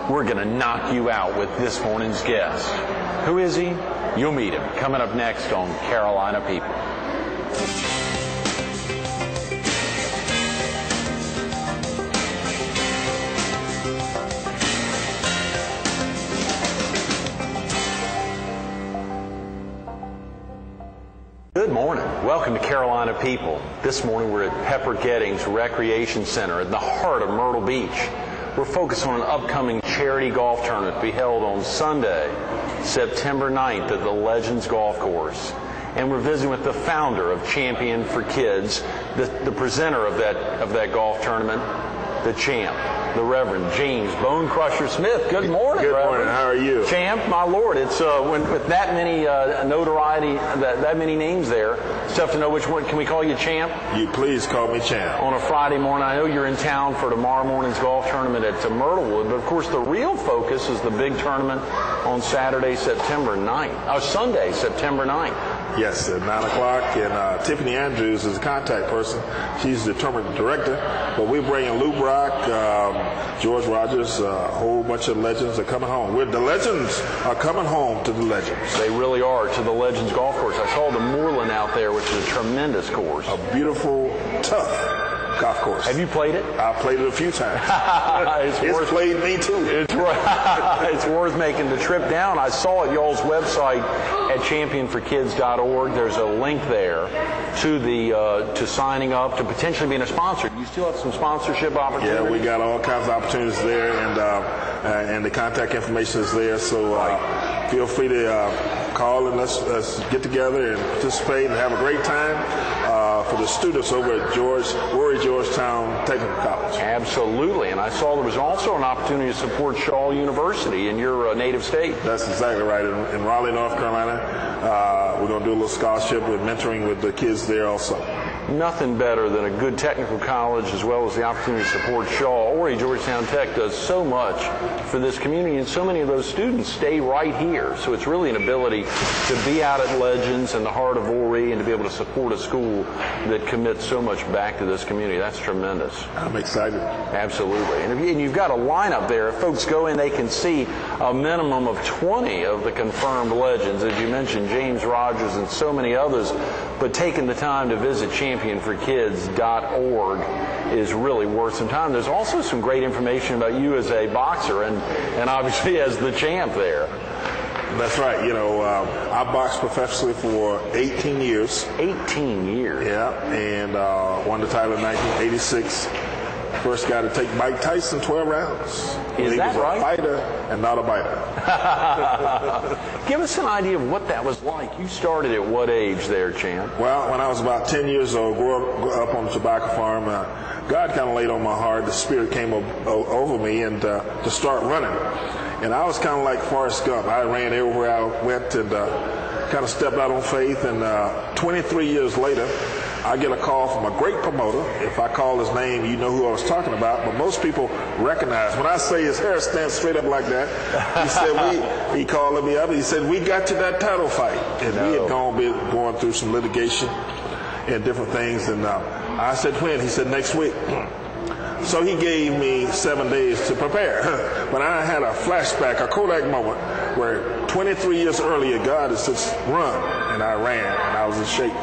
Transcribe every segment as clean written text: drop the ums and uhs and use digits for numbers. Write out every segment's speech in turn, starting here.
we're going to knock you out with this morning's guest. Who is he? You'll meet him coming up next on Carolina People. Good morning. Welcome to Carolina People. This morning we're at Pepper Gettings Recreation Center in the heart of Myrtle Beach. We're focused on an upcoming charity golf tournament to be held on Sunday, September 9th at the Legends Golf Course. And we're visiting with the founder of Champion for Kids, the presenter of that golf tournament, the champ, the Reverend James Bonecrusher Smith. Good morning, Good Reverend. morning. How are you? Champ, my Lord. It's with that many notoriety, that many names there, it's tough to know which one. Can we call you Champ? You please call me Champ. On a Friday morning. I know you're in town for tomorrow morning's golf tournament at Myrtlewood, but of course the real focus is the big tournament on Saturday, September 9th. Sunday, September 9th. Yes, at 9 o'clock, and Tiffany Andrews is the contact person. She's the tournament director, but we're bringing Lou Brock, George Rogers, a whole bunch of legends are coming home. The legends are coming home to the legends. They really are, to the Legends Golf Course. I saw the Moreland out there, which is a tremendous course. A beautiful, tough golf course. Have you played it? I've played it a few times. It's played me too. It's worth making the trip down. I saw at y'all's website at championforkids.org. There's a link there to signing up, to potentially being a sponsor. Do you still have some sponsorship opportunities? Yeah, we got all kinds of opportunities there, and the contact information is there. So feel free to call and let's get together and participate and have a great time for the students over at Georgetown Technical College. Absolutely, and I saw there was also an opportunity to support Shaw University in your native state. That's exactly right. In Raleigh, North Carolina, we're going to do a little scholarship with mentoring with the kids there also. Nothing better than a good technical college, as well as the opportunity to support Shaw. Georgetown Tech does so much for this community, and so many of those students stay right here. So it's really an ability to be out at Legends in the heart of Horry and to be able to support a school that commits so much back to this community. That's tremendous. I'm excited. Absolutely. And you've got a lineup there. If folks go in, they can see a minimum of 20 of the confirmed legends. As you mentioned, James Rogers and so many others. But taking the time to visit championforkids.org is really worth some time. There's also some great information about you as a boxer and obviously as the champ there. That's right. I boxed professionally for 18 years. 18 years? Yeah, and won the title in 1986. First guy to take Mike Tyson 12 rounds. Is that right? He was a fighter and not a biter. Give us an idea of what that was like. You started at what age there, Champ? Well, when I was about 10 years old, grew up on a tobacco farm, God kind of laid on my heart. The spirit came over me and to start running. And I was kind of like Forrest Gump. I ran everywhere I went and kind of stepped out on faith. And 23 years later, I get a call from a great promoter. If I call his name, you know who I was talking about. But most people recognize. When I say his hair stands straight up like that, he said, he called me up. He said, we got you that title fight. And we had going through some litigation and different things. And I said, when? He said, next week. So he gave me 7 days to prepare. But I had a flashback, a Kodak moment, where 23 years earlier, God has just run. And I ran, and I was in shape.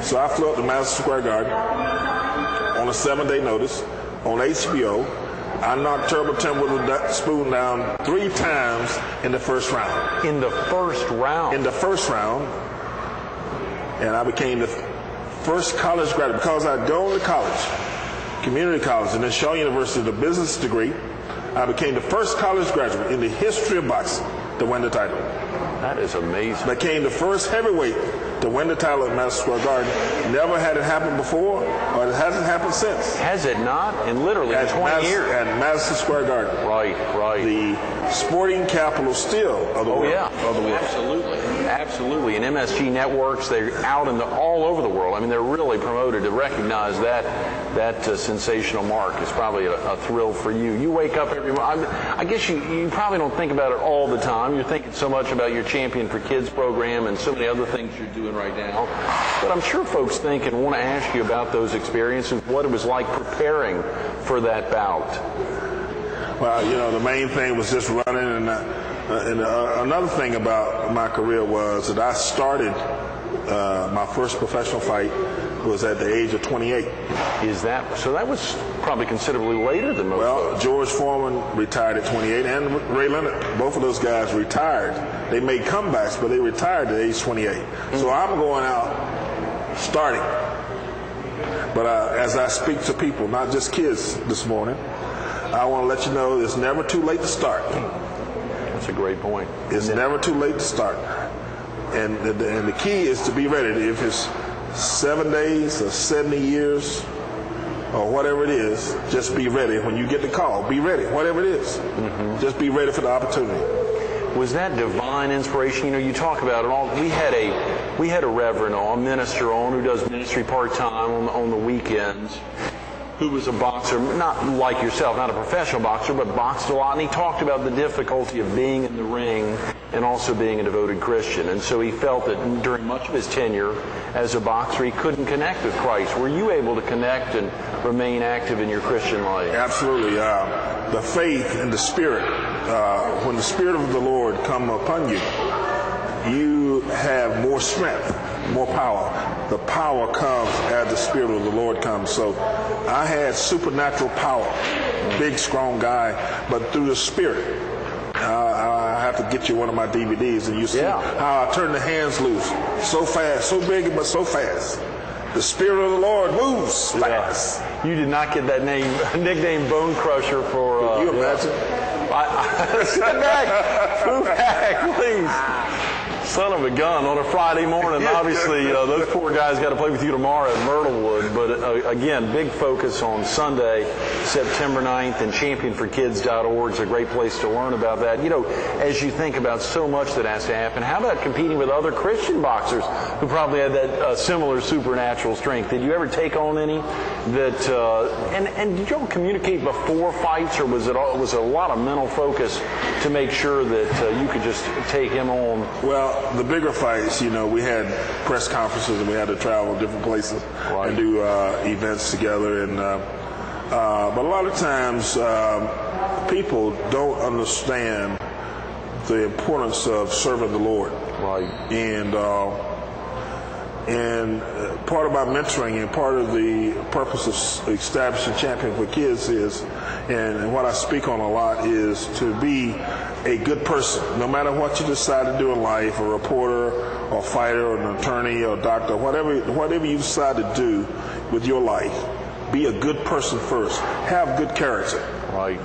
So I flew up to Madison Square Garden on a 7-day notice on HBO. I knocked Turbo Tim with a spoon down 3 times in the first round. In the first round? In the first round. And I became the first college graduate because I'd gone to college, community college, and then Shaw University, the business degree. I became the first college graduate in the history of boxing to win the title. That is amazing. Became the first heavyweight to win the title at Madison Square Garden. Never had it happen before, or it hasn't happened since. Has it not? In literally 20 years. At Madison Square Garden. Right. The sporting capital still of the world. Oh, yeah. Absolutely. And MSG networks, they're out all over the world. I mean, they're really promoted to recognize that sensational mark. Is probably a thrill for you. You wake up every morning. I guess you probably don't think about it all the time. You're thinking so much about your Champion for Kids program and so many other things you're doing right now. But I'm sure folks think and want to ask you about those experiences, what it was like preparing for that bout. Well, the main thing was just running, and another thing about my career was that I started my first professional fight was at the age of 28. So that was probably considerably later than most folks. George Foreman retired at 28, and Ray Leonard, both of those guys retired. They made comebacks, but they retired at age 28. So I'm going out starting. But as I speak to people, not just kids this morning, I want to let you know it's never too late to start. That's a great point. It's never too late to start. And the key is to be ready. If it's 7 days or 70 years or whatever it is, just be ready. When you get the call, be ready, whatever it is. Just be ready for the opportunity. Was that divine inspiration? You talk about it all. We had a reverend a minister on who does ministry part-time on the weekends, who was a boxer, not like yourself, not a professional boxer, but boxed a lot. And he talked about the difficulty of being in the ring and also being a devoted Christian. And so he felt that during much of his tenure as a boxer, he couldn't connect with Christ. Were you able to connect and remain active in your Christian life? Absolutely. The faith and the Spirit, when the Spirit of the Lord come upon you, you have more strength, more power. The power comes as the Spirit of the Lord comes. So I had supernatural power, big, strong guy, but through the Spirit. I have to get you one of my DVDs, and you see how I turn the hands loose so fast, so big, but so fast. The Spirit of the Lord moves fast. You did not get that nickname Bonecrusher for... Can you imagine? Sit back. Move back, please. Son of a gun on a Friday morning. Obviously, those poor guys got to play with you tomorrow at Myrtlewood. But again, big focus on Sunday, September 9th, and championforkids.org is a great place to learn about that. As you think about so much that has to happen, how about competing with other Christian boxers who probably had that similar supernatural strength? Did you ever take on any that? And did you all communicate before fights, or was it a lot of mental focus to make sure that you could just take him on? Well, the bigger fights, we had press conferences and we had to travel different places and do events together. And but a lot of times people don't understand the importance of serving the Lord. Right. And part of my mentoring and part of the purpose of establishing Champion for Kids is, and what I speak on a lot, is to be a good person. No matter what you decide to do in life, a reporter or fighter or an attorney or doctor, whatever you decide to do with your life, be a good person first. Have good character. Right.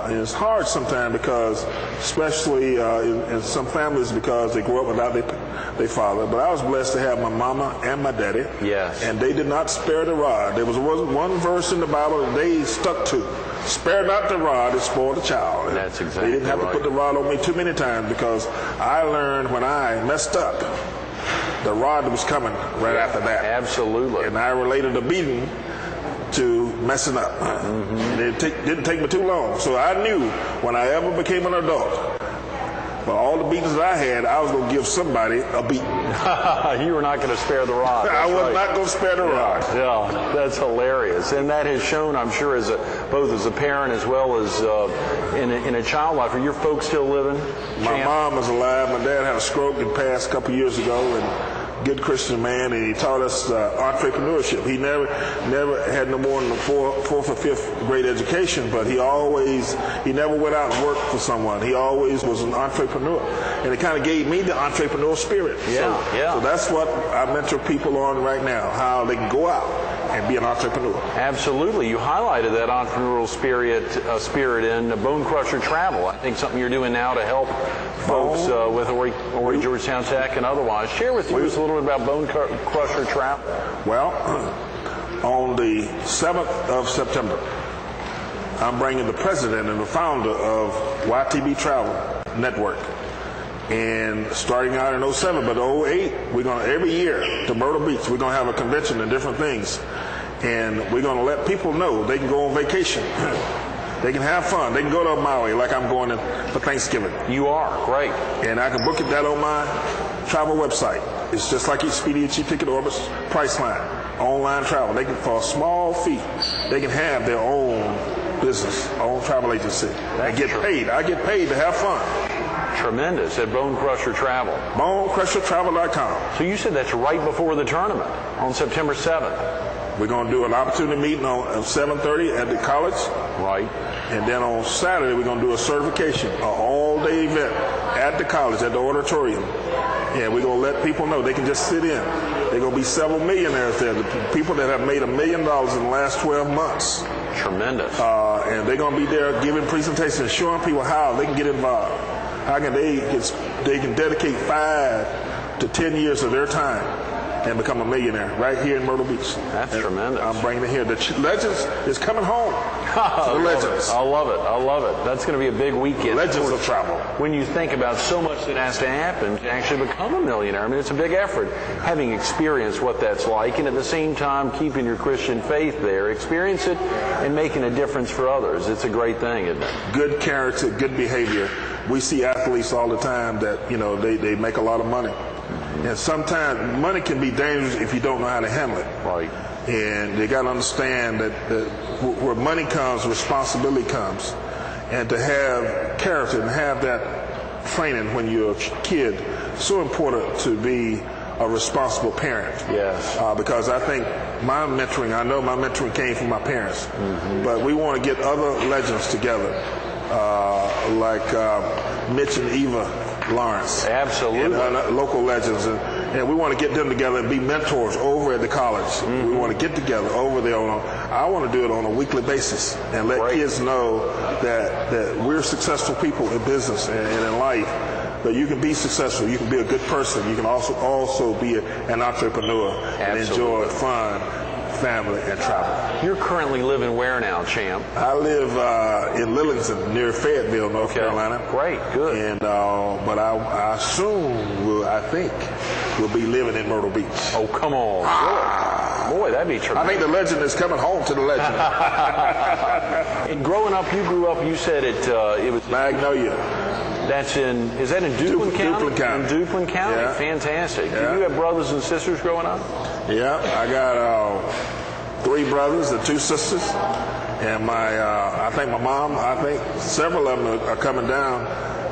And it's hard sometimes because, especially in some families, because they grew up without their father. But I was blessed to have my mama and my daddy. Yes. And they did not spare the rod. There was one verse in the Bible that they stuck to. Spare not the rod, it spoiled the child. That's exactly right. They didn't have to put the rod on me too many times, because I learned when I messed up, the rod was coming right after that. Absolutely. And I related the beating to messing up. And it didn't take me too long. So I knew when I ever became an adult, for all the beatings that I had, I was going to give somebody a beating. You were not going to spare the rod. I was not going to spare the rod. Yeah, that's hilarious. And that has shown, I'm sure, both as a parent as well as in a child life. Are your folks still living? My mom is alive. My dad had a stroke and passed a couple years ago, and good Christian man, and he taught us entrepreneurship. He never had no more than a fourth or fifth grade education, but he never went out and worked for someone. He always was an entrepreneur, and it kind of gave me the entrepreneurial spirit. So that's what I mentor people on right now, how they can go out and be an entrepreneur. Absolutely. You highlighted that entrepreneurial spirit in Bonecrusher Travel. I think something you're doing now to help folks with Horry Georgetown Tech and otherwise. Share with us a little bit about Bonecrusher Travel. Well, on the 7th of September, I'm bringing the president and the founder of YTB Travel Network. And starting out in 07, but 08, we're going to, every year to Myrtle Beach, we're going to have a convention and different things. And we're going to let people know they can go on vacation. They can have fun. They can go to Maui like I'm going for Thanksgiving. You are. Great. And I can book that on my travel website. It's just like Expedia, Cheap Ticket, Orbis, Priceline, online travel. They can, for a small fee, they can have their own business, own travel agency, and get paid. I get paid to have fun. Tremendous. At Bonecrusher Travel. Bonecrushertravel.com. So you said that's right before the tournament on September 7th. We're going to do an opportunity meeting on 7:30 at the college. Right. And then on Saturday, we're going to do a certification, an all-day event at the college, at the auditorium. And we're going to let people know they can just sit in. There are going to be several millionaires there, the people that have made $1 million in the last 12 months. Tremendous. And they're going to be there giving presentations, showing people how they can get involved. How can they can dedicate 5 to 10 years of their time and become a millionaire right here in Myrtle Beach. That's tremendous. I'm bringing it here. The Legends is coming home. The Legends. I love it. I love it. That's going to be a big weekend. Legends of travel. When you think about so much that has to happen to actually become a millionaire, I mean, it's a big effort. Having experienced what that's like, and at the same time keeping your Christian faith there, experience it and making a difference for others. It's a great thing, isn't it? Good character, good behavior. We see athletes all the time that, they make a lot of money. And sometimes money can be dangerous if you don't know how to handle it. Right. And they got to understand that where money comes, responsibility comes. And to have character and have that training when you're a kid, so important to be a responsible parent. Yes. Because I think I know my mentoring came from my parents. Mm-hmm. But we want to get other legends together, like Mitch and Eva Lawrence. Absolutely. And local legends. And we want to get them together and be mentors over at the college. Mm-hmm. We want to get together over there. I want to do it on a weekly basis and let kids know that we're successful people in business and in life. But you can be successful. You can be a good person. You can also be an entrepreneur. Absolutely. And enjoy fun, family, and travel. You're currently living where now, champ? I live in Lillington, near Fayetteville, North Carolina. Great, good. And but I soon will be living in Myrtle Beach. Oh, come on. Boy, that'd be tremendous. I think the legend is coming home to the legend. And growing up, you said it was Magnolia. Is that in Duplin County? Duplin County. In Duplin County. Yeah. Fantastic. Yeah. Do you have brothers and sisters growing up? Yeah, I got 3 brothers and 2 sisters. And I think my mom, several of them are coming down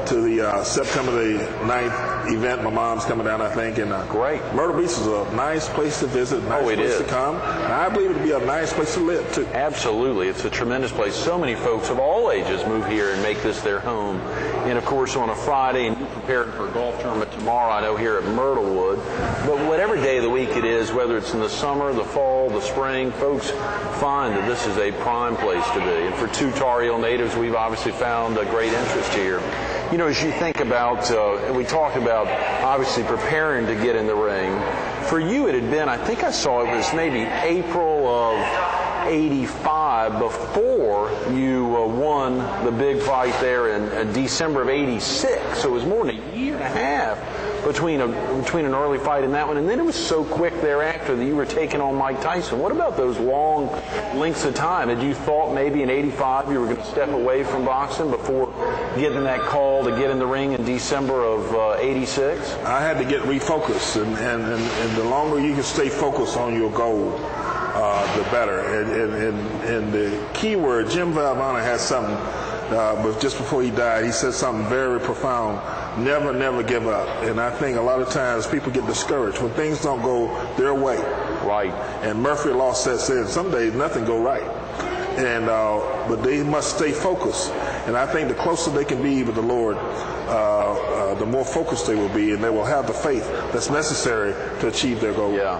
to the September the 9th event. My mom's coming down, I think. And great. Myrtle Beach is a nice place to visit, nice place to come. And I believe it to be a nice place to live, too. Absolutely. It's a tremendous place. So many folks of all ages move here and make this their home. And, of course, on a Friday, and you're prepared for a golf tournament tomorrow, I know, here at Myrtlewood. But whatever day of the week it is, whether it's in the summer, the fall, the spring, folks find that this is a prime place to be. And for 2 Tar Heel natives, we've obviously found a great interest here. As you think about, we talked about obviously preparing to get in the ring. For you, it had been, I think I saw it was maybe April of '85 before you won the big fight there in December of '86. So it was more than a year and a half between an early fight and that one. And then it was so quick thereafter that you were taking on Mike Tyson. What about those long lengths of time? Had you thought maybe in '85 you were going to step away from boxing before getting that call to get in the ring in December of '86? I had to get refocused, and the longer you can stay focused on your goal, the better. And the key word, Jim Valvano had something, but just before he died, he said something very profound. Never give up. And I think a lot of times people get discouraged when things don't go their way. Right. And Murphy Law sets in. Some days nothing go right. And but they must stay focused. And I think the closer they can be with the Lord, the more focused they will be, and they will have the faith that's necessary to achieve their goal. Yeah.